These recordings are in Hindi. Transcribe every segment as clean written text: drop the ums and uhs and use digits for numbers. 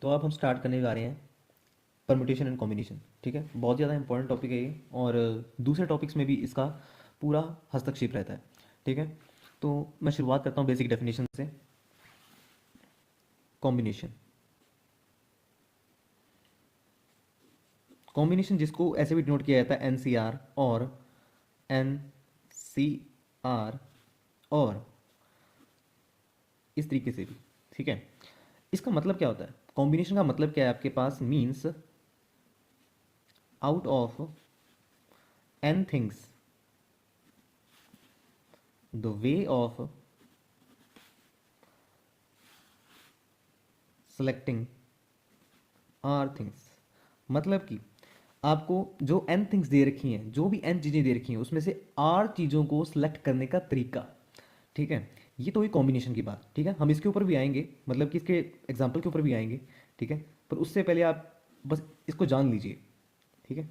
तो अब हम स्टार्ट करने जा रहे हैं परमुटेशन एंड कॉम्बिनेशन। ठीक है, बहुत ज़्यादा इंपॉर्टेंट टॉपिक है ये, और दूसरे टॉपिक्स में भी इसका पूरा हस्तक्षेप रहता है। ठीक है, तो मैं शुरुआत करता हूँ बेसिक डेफिनेशन से। कॉम्बिनेशन, कॉम्बिनेशन जिसको ऐसे भी डिनोट किया जाता है एन सी आर और एन सी आर और इस तरीके से भी। ठीक है, इसका मतलब क्या होता है? कॉम्बिनेशन का मतलब क्या है आपके पास? Means out of N things the way of selecting R things. मतलब कि आपको जो एन थिंग्स दे रखी हैं, जो भी एन चीज़ें दे रखी हैं, उसमें से आर चीज़ों को सिलेक्ट करने का तरीका। ठीक है, ये तो हुई कॉम्बिनेशन की बात। ठीक है, हम इसके ऊपर भी आएंगे, मतलब कि इसके एग्जाम्पल के ऊपर भी आएंगे। ठीक है, पर उससे पहले आप बस इसको जान लीजिए। ठीक है,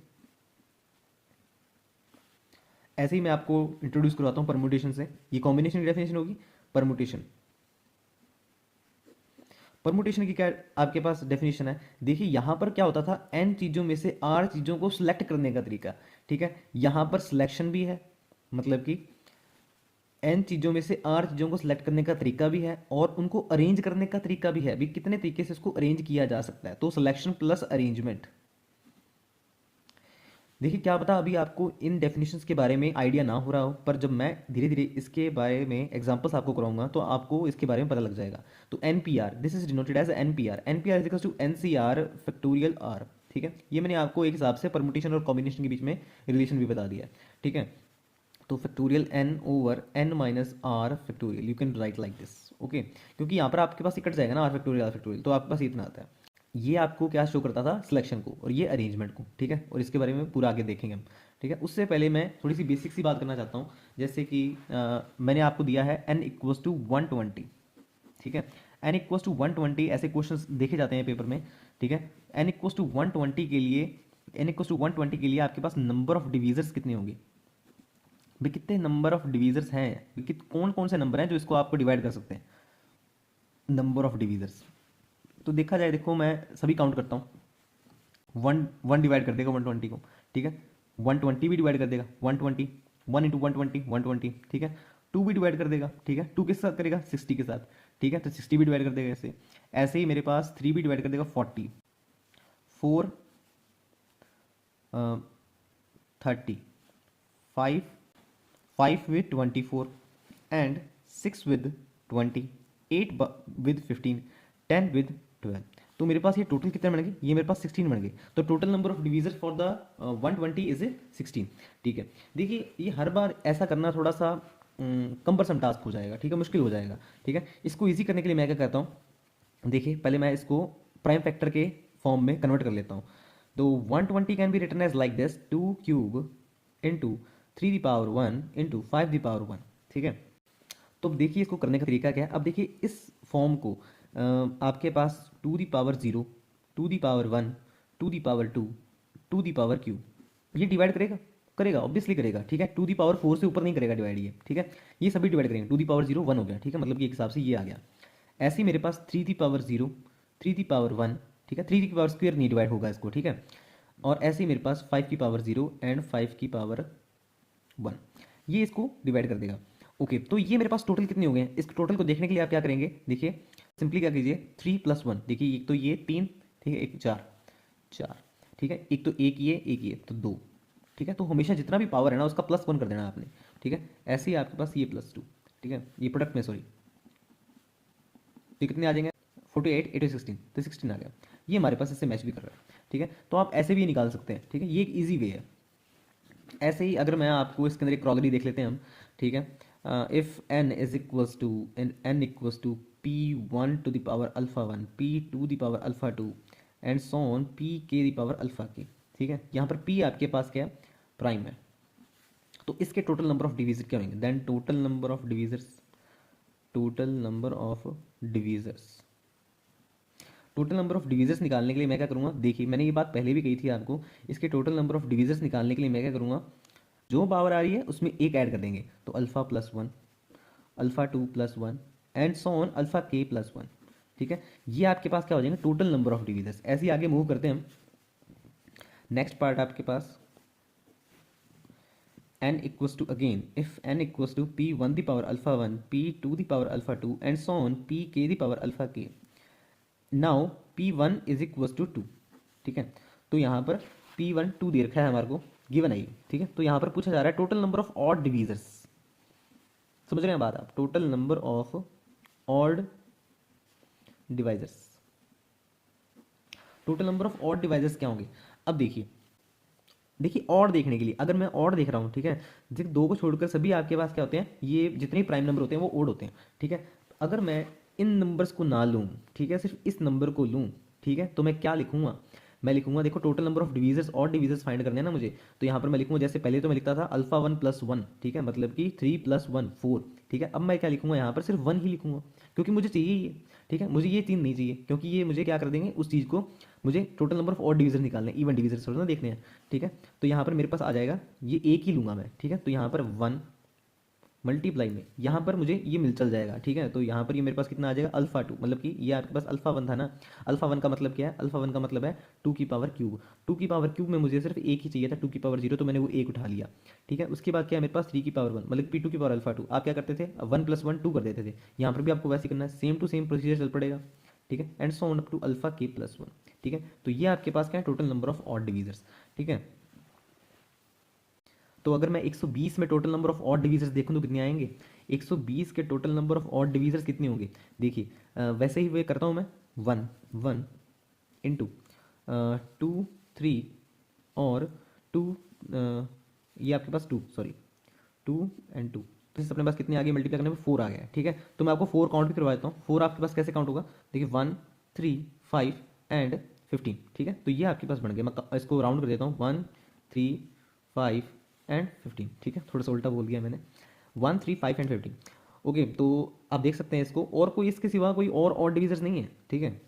ऐसे ही मैं आपको इंट्रोड्यूस करवाता हूँ परमुटेशन से। ये कॉम्बिनेशन की डेफिनेशन होगी। परमुटेशन, परमुटेशन की क्या आपके पास डेफिनेशन है? देखिए यहाँ पर क्या होता था, एन चीज़ों में से आर चीज़ों को सिलेक्ट करने का तरीका। ठीक है, यहाँ पर सिलेक्शन भी है, मतलब कि एन चीज़ों में से आर चीज़ों को सिलेक्ट करने का तरीका भी है, और उनको अरेंज करने का तरीका भी है। अभी कितने तरीके से इसको अरेंज किया जा सकता है, तो सिलेक्शन प्लस अरेंजमेंट। देखिए क्या पता अभी आपको इन डेफिनेशंस के बारे में आइडिया ना हो रहा हो, पर जब मैं धीरे धीरे इसके बारे में एग्जांपल्स आपको कराऊंगा तो आपको इसके बारे में पता लग जाएगा। तो N P R, this is denoted as N P R. N P R is to N C R factorial R. ठीक है, ये मैंने आपको एक हिसाब से परमुटेशन और कॉम्बिनेशन के बीच में रिलेशन भी बता दिया है। ठीक है, तो factorial N over N minus R factorial, you can write like this. Okay, क्योंकि यहाँ पर आपके पास कट जाएगा ना आर फैक्टोरियल आर फैक्टोरियल, तो आपके पास इतना आता है। ये आपको क्या शो करता था? सिलेक्शन को, और ये अरेंजमेंट को। ठीक है, और इसके बारे में पूरा आगे देखेंगे हम। ठीक है, उससे पहले मैं थोड़ी सी बेसिक सी बात करना चाहता हूँ। जैसे कि मैंने आपको दिया है n इक्वल्स टू 120। ठीक है, n इक्वल्स टू 120 ऐसे क्वेश्चंस देखे जाते हैं पेपर में। ठीक है, n इक्वल्स टू 120 के लिए, n इक्वल्स टू 120 के लिए आपके पास नंबर ऑफ डिवीजर्स कितने होंगे? भाई कितने नंबर ऑफ डिवीजर्स हैं? कौन कौन से नंबर हैं जो इसको आपको डिवाइड कर सकते हैं? नंबर ऑफ डिवीजर्स, तो देखा जाए, देखो मैं सभी काउंट करता हूँ। वन वन डिवाइड कर देगा 120 को। ठीक है, 120 भी डिवाइड कर देगा 120, 1 इंटू 120 120। ठीक है, 2 भी डिवाइड कर देगा। ठीक है, 2 किस साथ करेगा? 60 के साथ। ठीक है, तो 60 भी डिवाइड कर देगा ऐसे। ऐसे ही मेरे पास 3 भी डिवाइड कर देगा 40, 4 30, 5 5 with 24, and 6 with 20, 8 with 15, 10 with 12। तो मेरे पास ये टोटल कितने बन गए? ये मेरे पास 16 बन गए। तो total number of divisor for the 120 is 16। ठीक है, देखिए ये हर बार ऐसा करना थोड़ा सा कम्बरसम टास्क हो जाएगा। ठीक है, मुश्किल हो जाएगा। ठीक है, इसको ईजी करने के लिए मैं क्या करता हूँ, देखिए पहले मैं इसको प्राइम फैक्टर के फॉर्म में कन्वर्ट कर लेता हूँ। तो 120 can be written as like this, 2 cube into 3 the power 1 into 5 the power 1। ठीक है, तो अब देखिए इसको करने का तरीका क्या है। अब देखिए इस फॉर्म को आपके पास 2 the power 0, 2 the power 1, 2 the power 2, 2 the power Q, ये डिवाइड करेगा? करेगा, ऑब्वियसली करेगा। ठीक है, 2 दी पावर 4 से ऊपर नहीं करेगा डिवाइड ये। ठीक है, ये सभी डिवाइड करेंगे। 2 दी पावर 0 1 हो गया। ठीक है, मतलब कि एक हिसाब से ये आ गया। ऐसे ही मेरे पास 3 दी पावर 0, 3 दी पावर 1। ठीक है, 3 की पावर स्क्वायर नहीं डिवाइड होगा इसको। ठीक है, और ऐसे ही मेरे पास 5 की पावर 0 एंड 5 की पावर 1, ये इसको डिवाइड कर देगा। ओके, तो ये मेरे पास टोटल कितने हो गए हैं? इस टोटल को देखने के लिए आप क्या करेंगे? देखिए सिंपली क्या कीजिए, 3 + 1। देखिए एक तो ये 3, ठीक है, एक 4, 4। ठीक है, एक तो एक ये तो 2। ठीक है, तो हमेशा जितना भी पावर है ना उसका +1 कर देना आपने। ठीक है, ऐसे ही आपके पास ये +2। ठीक है, ये प्रोडक्ट में सॉरी, तो कितने आ जाएंगे? 48 8 16, तो 16 आ गया। ये हमारे पास इससे मैच भी कर रहा है। ठीक है, तो आप ऐसे भी निकाल सकते हैं। ठीक है, ये एक ईजी वे है। ऐसे ही अगर मैं आपको इसके अंदर एक क्रॉलरी देख लेते हैं हम। ठीक है, if n is equals to n equals to p1 to the power α1, p2 to the power α2, and so on p k to the power α k। ठीक है, यहाँ पर p आपके पास क्या है? प्राइम है। तो इसके टोटल नंबर ऑफ डिवीजर क्या होंगे? Then total number of divisors, total number of divisors, total number of divisors निकालने के लिए मैं क्या करूँगा? देखिए मैंने ये बात पहले भी कही थी आपको। इसके टोटल नंबर ऑफ डिवीजर्स निकालने के लिए मैं क्या करूँगा? जो पावर आ रही है उसमें एक ऐड कर देंगे, तो α+1, α2+1, एंड सो ऑन α k+1। ठीक है, ये आपके पास क्या हो जाएंगे, टोटल नंबर ऑफ डिवीजर्स। ऐसे ही आगे मूव करते हैं हम। नेक्स्ट पार्ट आपके पास n equals to, again if n equals to p 1 the power alpha 1, p 2 the power alpha 2 and so on p k the power alpha k, now p1 is equals to 2। ठीक है, तो यहाँ पर p1 2 दे रखा है हमारे को, गिवन है ये। ठीक है, तो यहाँ पर पूछा जा रहा है टोटल नंबर ऑफ ऑड डिवीजर्स। समझ रहे हैं बात आप, total number of odd divisors. Total number of odd divisors क्या होंगे, अब देखिए, देखिए और देखने के लिए अगर मैं और देख रहा हूँ, ठीक है, जिन दो को छोड़कर सभी आपके पास क्या होते हैं, ये जितने प्राइम नंबर होते हैं वो ओड होते हैं। ठीक है, अगर मैं इन नंबर्स को ना लूँ, ठीक है, सिर्फ इस नंबर को लूँ, ठीक है, तो मैं क्या लिखूंगा, मैं लिखूंगा, देखो टोटल नंबर ऑफ डिवीजर्स और डिवीजर्स फाइंड करने हैं ना मुझे, तो यहाँ पर मैं लिखूंगा, जैसे पहले तो मैं लिखता था अल्फा 1 प्लस 1, ठीक है, मतलब कि 3 प्लस 1 4। ठीक है, अब मैं क्या लिखूंगा, यहाँ पर सिर्फ 1 ही लिखूंगा, क्योंकि मुझे चाहिए ये। ठीक है, मुझे ये चीज़ नहीं चाहिए, क्योंकि ये मुझे क्या कर देंगे, उस चीज़ को मुझे total number of odd division निकालने हैं, इवन डिवीजन थोड़ा ना देखने हैं। ठीक है, तो यहाँ पर मेरे पास आ जाएगा, ये एक ही लूंगा मैं। ठीक है, तो यहाँ पर 1 मल्टीप्लाई में यहाँ पर मुझे ये मिल चल जाएगा। ठीक है, तो यहाँ पर ये मेरे पास कितना आ जाएगा, अल्फा 2, मतलब कि ये आपके पास अल्फा 1 था ना। अल्फा 1 का मतलब क्या है, अल्फा 1 का मतलब है 2 की पावर क्यूब। 2 की पावर क्यूब में मुझे सिर्फ एक ही चाहिए था, 2 की पावर 0, तो मैंने वो एक उठा लिया। ठीक है, उसके बाद क्या है मेरे पास 3 की पावर 1, मतलब कि 2 की पावर अल्फा 2। आप क्या करते थे, 1 प्लस 1 2 कर देते थे, यहाँ पर भी आपको वैसे करना है, सेम टू सेम प्रोसीजर चल पड़ेगा। ठीक है, and so on up to alpha के प्लस 1। ठीक है, तो ये आपके पास क्या है, total number of odd divisors. ठीक है, तो अगर मैं 120 में total number of odd divisors देखूं तो कितने आएंगे, 120 के total number of odd divisors कितने होंगे, देखिए वैसे ही वे करता हूँ मैं, 1 1 इंटू 2 3 और 2, ये आपके पास 2, सॉरी 2 एंड 2, तो इस अपने पास कितने आ गए, मल्टीप्लाई करने में 4 आ गया है। ठीक है, तो मैं आपको 4 काउंट भी करवा देता हूँ। 4 आपके पास कैसे काउंट होगा, देखिए 1 3 5 एंड 15। ठीक है, तो ये आपके पास बन गया, मैं इसको राउंड कर देता हूँ, 1 3 5 एंड 15। ठीक है, थोड़ा सा उल्टा बोल दिया मैंने, 1 3 5 एंड 15। ओके, तो आप देख सकते हैं इसको, और कोई इसके सिवा कोई और ऑड डिवीजर्स नहीं है। ठीक है,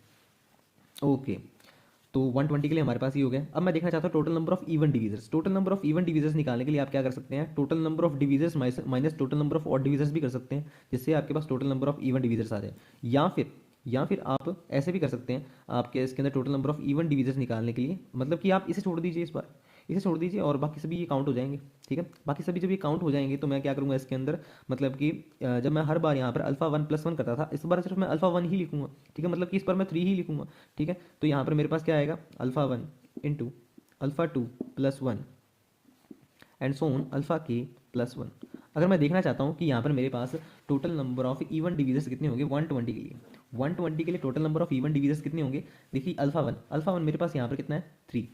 ओके, तो 120 के लिए हमारे पास ही हो गया। अब मैं देखना चाहता हूँ total number of even divisors. Total number of even divisors निकालने के लिए आप क्या कर सकते हैं, total number of divisors minus total number of odd divisors भी कर सकते हैं, जिससे आपके पास total number of even divisors आ जाए। या फिर आप ऐसे भी कर सकते हैं, आपके इसके अंदर total number of even divisors निकालने के लिए, मतलब कि आप इसे छोड़ दीजिए, इस बार इसे छोड़ दीजिए और बाकी सभी ये काउंट हो जाएंगे। ठीक है, बाकी सभी जब ये काउंट हो जाएंगे तो मैं क्या करूँगा इसके अंदर, मतलब कि जब मैं हर बार यहाँ पर अल्फा 1 प्लस 1 करता था, इस बार सिर्फ मैं अल्फा 1 ही लिखूंगा। ठीक है, मतलब कि इस बार मैं 3 ही लिखूंगा। ठीक है, तो यहाँ पर मेरे पास क्या आएगा, alpha 1 into alpha 2 plus 1 and so on alpha के प्लस 1। अगर मैं देखना चाहता हूँ कि यहाँ पर मेरे पास टोटल नंबर ऑफ इवन डिवीजर्स कितने होंगे, 120 के लिए, 120 के लिए टोटल नंबर ऑफ इवन डिवीजर्स कितने होंगे, देखिए अल्फा वन मेरे पास यहाँ पर कितना है 3,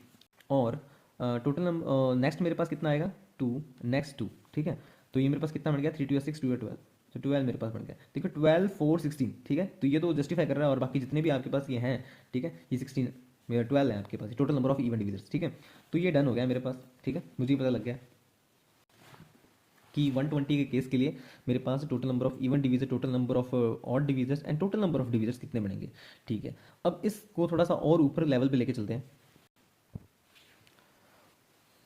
और टोटल नंबर नेक्स्ट मेरे पास कितना आएगा 2, नेक्स्ट 2। ठीक है, तो ये मेरे पास कितना बन गया, 3 2 6 2 12, तो 12 मेरे पास बन गया। ठीक है, 12 4 16। ठीक है, तो ये तो जस्टिफाई कर रहा है, और बाकी जितने भी आपके पास ये हैं, ठीक है, ये 16 मेरा 12 है आपके पास टोटल नंबर ऑफ इवन डिवीजर्स। ठीक है, तो ये डन हो गया मेरे पास। ठीक है, मुझे पता लग गया कि 120 के केस के लिए मेरे पास total number of even divisor, total number of odd divisors and total number of divisors कितने बनेंगे। ठीक है, अब इसको थोड़ा सा और ऊपर लेवल पे लेके चलते हैं।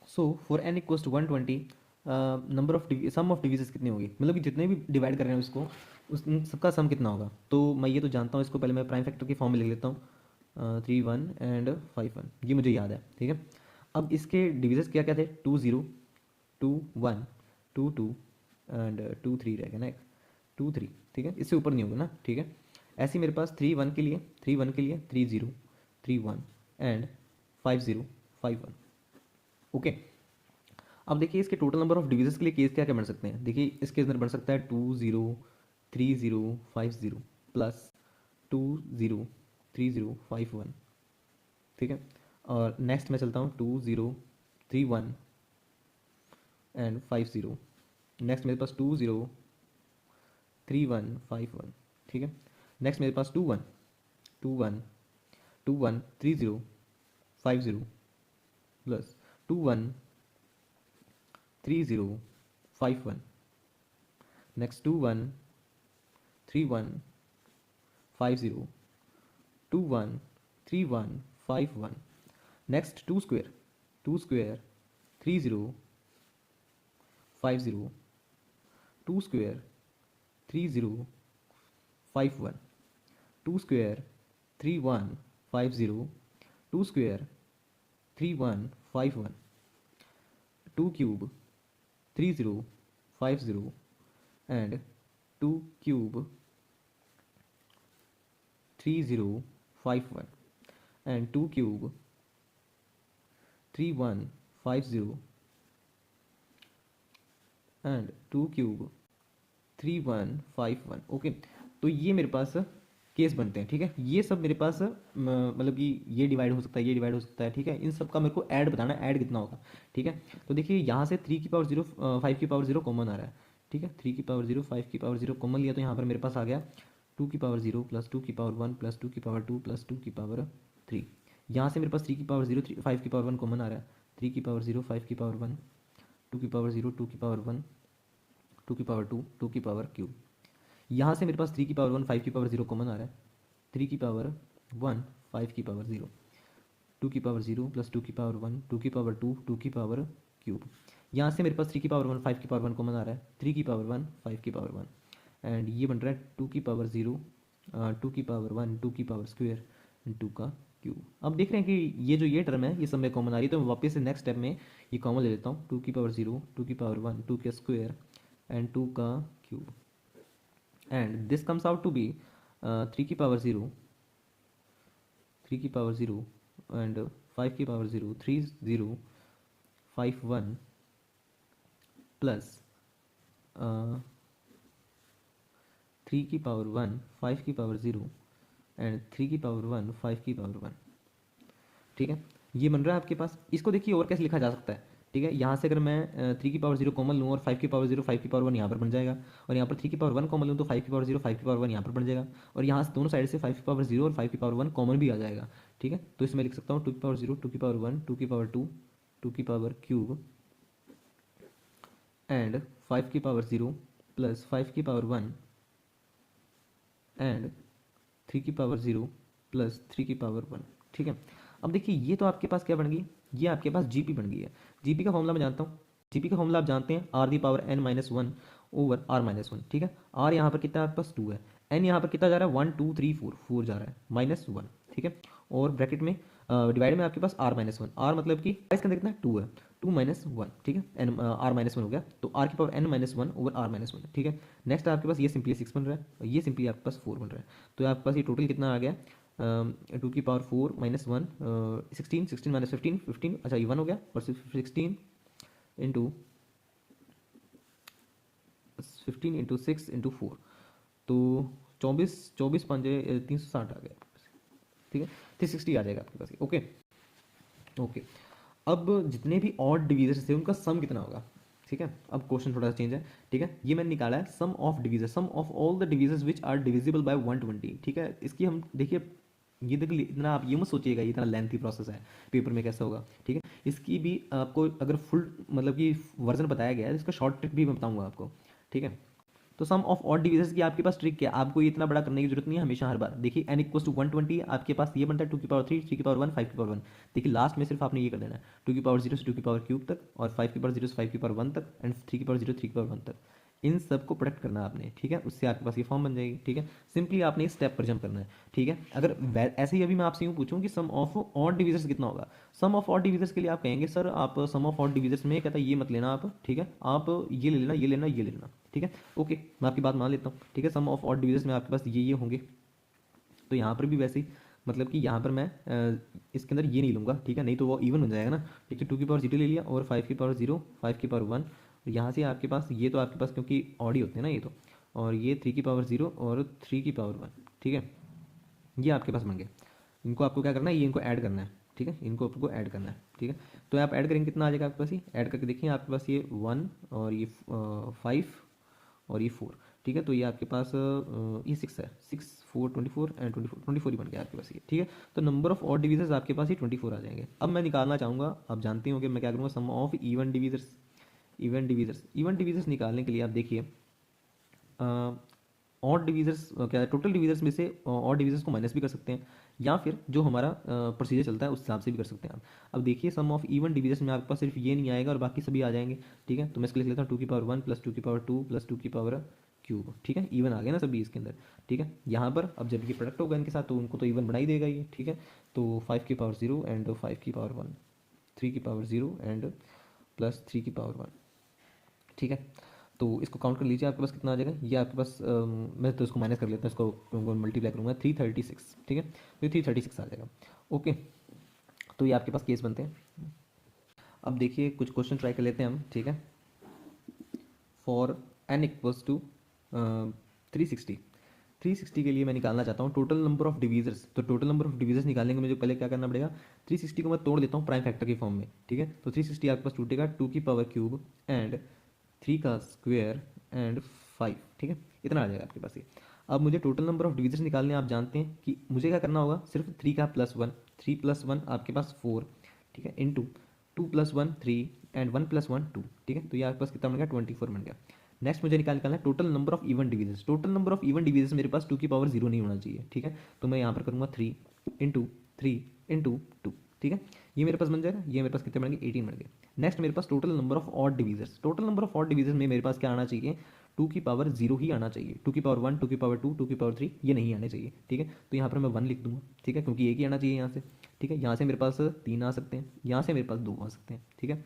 So for n equals to 120, number of sum of divisors कितनी होगी, मतलब कि जितने भी डिवाइड कर रहे हैं उसको, उस उन सबका सम कितना होगा। तो मैं ये तो जानता हूँ, इसको पहले मैं प्राइम फैक्टर की फॉर्म में लिख लेता हूँ, 3 1 एंड 5 1, ये मुझे याद है। ठीक है, अब इसके डिवीजर्स क्या क्या थे, 2 0 2 1 2 2 एंड 2 3 रहेगा ना, एक 2 3। ठीक है, इससे ऊपर नहीं होगा ना। ठीक है, ऐसे ही मेरे पास 3 1 के लिए 3 0 3 1 एंड 5 0 5 1। ओके, अब देखिए इसके टोटल नंबर ऑफ डिवीजर्स के लिए केस क्या क्या बन सकते हैं, देखिए इसके अंदर बन सकता है 2 0 3 0 5 0 प्लस 2 0 3 0 5 1। ठीक है, और नेक्स्ट मैं चलता हूँ 2 0 3 1 एंड 5 0। नेक्स्ट मेरे पास 2 0 3 1 5 1। ठीक है, नेक्स्ट मेरे पास 2 1 2 1 2 1 3 0 5 0 plus 2 1 3 0 5 1। Next 2 1 3 1 5 0 2 1 3 1 5 1। Next 2 square 3 0 5 0 2 square 3 0 5 1। 2 square 3150, 2 square 3151, 2 cube 3050 and 2 cube 3051 and 2 cube 3150 and 2 cube 3151। Okay, तो ये मेरे पास केस बनते हैं। ठीक है, ये सब मेरे पास मतलब कि ये डिवाइड हो सकता है, ये डिवाइड हो सकता है। ठीक है, इन सब का मेरे को ऐड बताना है, ऐड कितना होगा। ठीक है, तो देखिए यहाँ से 3 की पावर 0 5 की पावर 0 कॉमन आ रहा है। ठीक है, 3 की पावर 0 5 की पावर 0 कॉमन लिया तो यहाँ पर मेरे पास आ गया 2 की पावर 0 प्लस 2 की पावर 1 प्लस 2 की पावर 2 प्लस 2 की पावर 3। यहाँ से मेरे पास 3 की पावर 0 5 की पावर 1 कॉमन आ रहा है। 3 की पावर 0 5 की पावर 1, 2 की पावर 0 2 की पावर 1, 2 की पावर 2 2 की पावर क्यूब। यहाँ से मेरे पास 3 की पावर 1 5 की पावर 0 कॉमन आ रहा है। 3 की पावर 1 5 की पावर 0, 2 की पावर 0 प्लस 2 की पावर 1 2 की पावर 2 2 की पावर क्यूब। यहाँ से मेरे पास 3 की पावर 1 5 की पावर 1 कॉमन आ रहा है। 3 की पावर 1 5 की पावर 1 एंड ये बन रहा है 2 की पावर 0 2 की पावर 1 2 की पावर स्क्वायर 2 का क्यूब। अब देख रहे हैं कि ये जो ये टर्म है ये सब में कॉमन आ रही है, तो मैं वापस से नेक्स्ट स्टेप में ये कॉमन ले लेता हूँ। 2 की पावर 0 2 की पावर 1 2 का स्क्वायर एंड 2 का cube and this comes out to be 3 की पावर 0 3 की पावर 0 एंड 5 की पावर 0 3051 प्लस 3 की पावर 1 5 की पावर 0 एंड 3 की पावर 1 5 की पावर 1। ठीक है, ये बन रहा है आपके पास। इसको देखिए और कैसे लिखा जा सकता है। ठीक है, यहाँ से अगर मैं 3 की पावर 0 कॉमन लूँ और 5 की पावर 0 5 की पावर 1 यहाँ पर बन जाएगा, और यहाँ पर 3 की पावर 1 कॉमन लूँ तो 5 की पावर 0 5 की पावर 1 यहाँ पर बन जाएगा, और यहाँ से दोनों साइड से 5 की पावर 0 और 5 की पावर 1 कॉमन भी आ जाएगा। ठीक है, तो इसमें लिख सकता हूँ 2 की पावर 0 2 की पावर 1 2 की पावर 2 2 की पावर क्यूब एंड 5 की पावर 0 प्लस 5 की पावर 1 एंड 3 की पावर 0 प्लस 3 की पावर 1। ठीक है, अब देखिए ये तो आपके पास क्या बन गई, ये आपके पास जीपी बन गई है। जीपी का फॉर्मूला मैं जानता हूँ, जीपी का फॉर्मूला आप जानते हैं R the power N minus one over R minus one. ठीक है, आर यहाँ पर कितना है आपके पास 2 है, एन यहाँ पर कितना जा रहा है 1 2 3 4 4 जा रहा है माइनस वन। ठीक है, और ब्रैकेट में डिवाइड में आपके पास आर माइनस वन, आर मतलब कि इसके अंदर कितना 2 है, 2 माइनस वन। ठीक है, एन आर माइनस वन हो गया, तो आर की power N minus one over R minus one. ठीक है, नेक्स्ट आपके पास ये सिंपली 6 बन रहा है और ये सिंपली आपके पास 4 बन रहा है। तो आपके पास ये टोटल कितना आ गया 2 की पावर 4 माइनस वन 16 16 माइनस 15 15, अच्छा ये 1 हो गया, और 16 इंटू 15 इंटू 6 इंटू 4, तो 24 24 पंजे 360 आ गया आपके पास। ठीक है, 360 आ जाएगा आपके पास। ओके ओके, अब जितने भी ऑड डिवीजर्स थे उनका सम कितना होगा। ठीक है, अब क्वेश्चन थोड़ा सा चेंज है। ठीक है, ये मैंने निकाला है sum of divisor, sum of all the divisors which are divisible by 120। ठीक है, इसकी हम देखिए, ये देखिए इतना आप ये मत सोचिएगा ये इतना लेंथी प्रोसेस है पेपर में कैसे होगा। ठीक है, इसकी भी आपको अगर फुल मतलब कि वर्जन बताया गया है, इसका शॉर्ट ट्रिक भी मैं बताऊंगा आपको। ठीक है, तो सम ऑफ ऑड डिवीजर्स की आपके पास ट्रिक क्या है, आपको ये इतना बड़ा करने की जरूरत नहीं है हमेशा हर बार। देखिए n इक्वल टू 120 आपके पास ये बनता है 2 की पावर 3 3 की पावर 1 5 की पावर 1। देखिए लास्ट में सिर्फ आपने ये कर देना है 2 की पावर 0 से 2 की पावर क्यूब तक, और 5 की पावर 0 से 5 की पावर 1 तक, एंड 3 की पावर 0 3 की पावर 1 तक। इन सब को प्रोडक्ट करना है आपने। ठीक है, उससे आपके पास ये फॉर्म बन जाएगी। ठीक है, सिंपली आपने इस स्टेप पर जंप करना है। ठीक है, अगर ऐसे ही अभी मैं आपसे यूँ पूछूं कि सम ऑफ ऑड डिवीजर्स कितना होगा, सम ऑफ ऑड डिवीजर्स के लिए आप कहेंगे सर आप सम ऑफ ऑड डिवीजर्स में कहता है ये मत लेना आप। ठीक है, आप ये ले लेना ये लेना ये ले लेना। ठीक है, ओके मैं आपकी बात मान लेता हूँ। ठीक है, सम ऑफ ऑड डिवीजर्स में आपके पास ये होंगे, तो यहाँ पर भी वैसे ही मतलब कि यहाँ पर मैं इसके अंदर ये नहीं लूँगा। ठीक है, नहीं तो वो इवन बन जाएगा ना। ठीक है, 2 की पावर 0 ले लिया और 5 की पावर 0 5 की पावर 1, यहाँ से आपके पास ये तो आपके पास क्योंकि ऑड ही होते हैं ना ये तो, और ये 3 की पावर 0 और 3 की पावर 1। ठीक है, ये आपके पास बन गया। इनको आपको क्या करना है, ये इनको ऐड करना है। ठीक है, इनको आपको ऐड करना है। ठीक है, तो आप ऐड करेंगे कितना आ जाएगा आपके पास, ये ऐड करके देखिए आपके पास ये 1 और ये 5 और ये 4। ठीक है, तो ये आपके पास ये 6 है, 6 4 24 एंड 24 ही बन गया आपके पास ये। ठीक है, तो नंबर ऑफ ऑड डिवीजर्स आपके पास ये 24 आ जाएंगे। अब मैं निकालना चाहूँगा, आप जानते हो कि मैं क्या करूँगा, सम ऑफ इवन डिवीजर्स। इवन डिवीजर्स निकालने के लिए आप देखिए ऑड डिवीजर्स क्या है, टोटल डिवीजर्स में से ऑड डिवीजर्स को माइनस भी कर सकते हैं, या फिर जो हमारा प्रोसीजर चलता है उस हिसाब से भी कर सकते हैं आप। अब देखिए सम ऑफ इवन डिवीजर्स में आपके पास सिर्फ ये नहीं आएगा और बाकी सभी आ जाएंगे। ठीक है, तो मैं इसको लिख लेता हूँ 2 की पावर 1 प्लस 2 की पावर 2 प्लस 2 की पावर क्यूब, ठीक है, इवन आ गया ना सभी इसके अंदर, ठीक है। यहाँ पर अब जब ये प्रोडक्ट होगा इनके साथ तो उनको तो इवन बना ही देगा ये, ठीक है। तो 5 की पावर 0 एंड 5 की पावर 1, 3 की पावर 0 एंड प्लस 3 की पावर 1, ठीक है। तो इसको काउंट कर लीजिए, आपके पास कितना आ जाएगा ये आपके पास, मैं तो इसको माइनस कर लेता हूँ, इसको मल्टीप्लाई करूँगा, 336, ठीक है। तो ये 336 आ जाएगा। ओके, तो ये आपके पास केस बनते हैं। अब देखिए कुछ क्वेश्चन ट्राई कर लेते हैं हम, ठीक है। फॉर n इक्वल्स टू 360, 360 के लिए मैं निकालना चाहता हूँ टोटल नंबर ऑफ डिवीजर्स। तो टोटल नंबर ऑफ डिवीजर्स निकालने के मुझे पहले क्या करना पड़ेगा, 360 को मैं तोड़ देता हूँ प्राइम फैक्टर की फॉर्म में, ठीक है। तो 360 आपके पास टूटेगा 2 की पावर क्यूब एंड 3 का स्क्वेयर एंड 5, ठीक है, इतना आ जाएगा आपके पास ये। अब मुझे टोटल नंबर ऑफ डिवीजर्स निकालने, आप जानते हैं कि मुझे क्या करना होगा, सिर्फ 3 का प्लस 1, 3 प्लस 1 आपके पास 4, ठीक है, इंटू 2 प्लस 1 3 एंड 1 प्लस 1 2, ठीक है। तो ये आपके पास कितना बन गया, 24 बन गया। नेक्स्ट मुझे निकालना है total number of even divisors. Total number of even divisors मेरे पास 2 की पावर 0 नहीं होना चाहिए, ठीक है। तो मैं यहाँ पर करूँगा 3 इंटू 3 इंटू 2, ठीक है। ये मेरे पास बन जाएगा, ये मेरे पास कितने बन गए, 18 बन गए। नेक्स्ट मेरे पास total number of odd divisors. Total number of odd divisors में मेरे पास क्या आना चाहिए, 2 की पावर 0 ही आना चाहिए। 2 की पावर 1, 2 की पावर 2, 2 की पावर 3 ये नहीं आने चाहिए, ठीक है। तो यहाँ पर मैं 1 लिख दूंगा, ठीक है, क्योंकि एक ही आना चाहिए यहाँ से, ठीक है। यहाँ से मेरे पास 3 आ सकते हैं, यहाँ से मेरे पास 2 आ सकते हैं, ठीक है।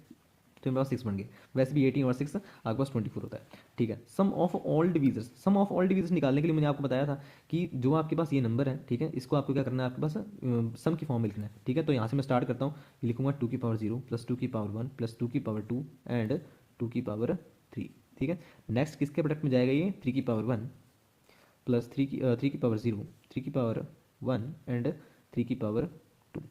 तो मेरे पास 6 बन गए। वैसे भी 18 और 6 आपके पास 24 होता है, ठीक है। Sum of all divisors, sum of all divisors निकालने के लिए मैंने आपको बताया था कि जो आपके पास ये नंबर है, ठीक है, इसको आपको क्या करना है, आपके पास सम की फॉर्म में लिखना है, ठीक है। तो यहाँ से मैं स्टार्ट करता हूँ, लिखूंगा 2 की पावर 0 प्लस 2 की पावर 1 प्लस 2 की पावर 2 एंड 2 की पावर 3, ठीक है। नेक्स्ट किसके प्रोडक्ट में जाएगा ये, 3 की पावर 1 प्लस 3 की पावर 0, 3 की पावर 1 एंड 3 की पावर 2,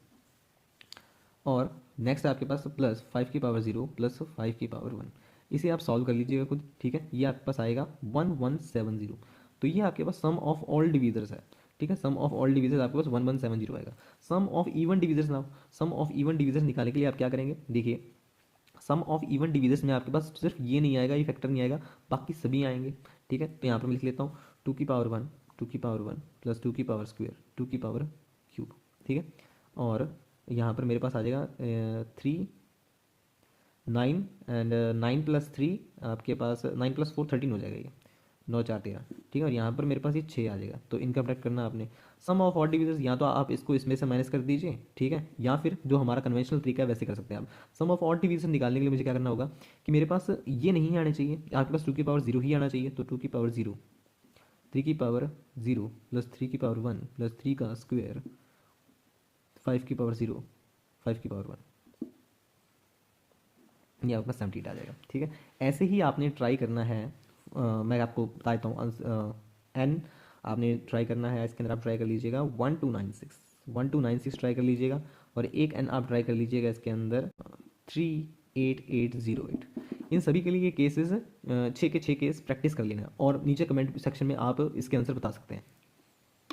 और नेक्स्ट आपके पास प्लस 5 की पावर 0 प्लस 5 की पावर 1। इसे आप सॉल्व कर लीजिएगा खुद, ठीक है। ये आपके पास आएगा 1170। तो ये आपके पास सम ऑफ ऑल डिवीजर्स है, ठीक है। सम ऑफ ऑल डिवीजर्स आपके पास 1170 आएगा। सम ऑफ इवन डिवीजर्स ना, सम ऑफ इवन डिवीजर्स निकालने के लिए आप क्या करेंगे, देखिए सम ऑफ इवन डिवीजर्स में आपके पास सिर्फ ये नहीं आएगा, ये फैक्टर नहीं आएगा, बाकी सभी आएंगे, ठीक है। तो यहाँ पर मैं लिख लेता हूँ 2 की पावर 1, 2 की पावर 1 प्लस 2 की पावर स्क्वेयर, 2 की पावर क्यूब, ठीक है। और यहाँ पर मेरे पास आ जाएगा 3 9 एंड 9 प्लस 3 आपके पास 9 प्लस 4 13 हो जाएगा, ये 9 4 13, ठीक है। और यहाँ पर मेरे पास ये 6 आ जाएगा। तो इनका प्रोडक्ट करना आपने सम ऑफ ऑड डिवीजर्स, या तो आप इसको इसमें से माइनस कर दीजिए, ठीक है, या फिर जो हमारा कन्वेंशनल तरीका है वैसे कर सकते हैं आप। सम ऑफ ऑड डिवीजन निकालने के लिए मुझे क्या करना होगा कि मेरे पास ये नहीं आने चाहिए, आपके पास 2 की पावर 0 ही आना चाहिए। तो 2 की पावर 0, 3 की पावर 0 प्लस 3 की पावर 1 प्लस 3 का स्क्वेयर, 5 की पावर 0, 5 की पावर 1, ये आपका 78 आ जाएगा, ठीक है। ऐसे ही आपने ट्राई करना है, मैं आपको बता देता हूँ, एन आपने ट्राई करना है, इसके अंदर आप ट्राई कर लीजिएगा 1296, 1296 ट्राई कर लीजिएगा, और एक एन आप ट्राई कर लीजिएगा इसके अंदर 38808। इन सभी के लिए ये केसेस 6 के 6 केस प्रैक्टिस कर लेना, और नीचे कमेंट सेक्शन में आप इसके आंसर बता सकते हैं।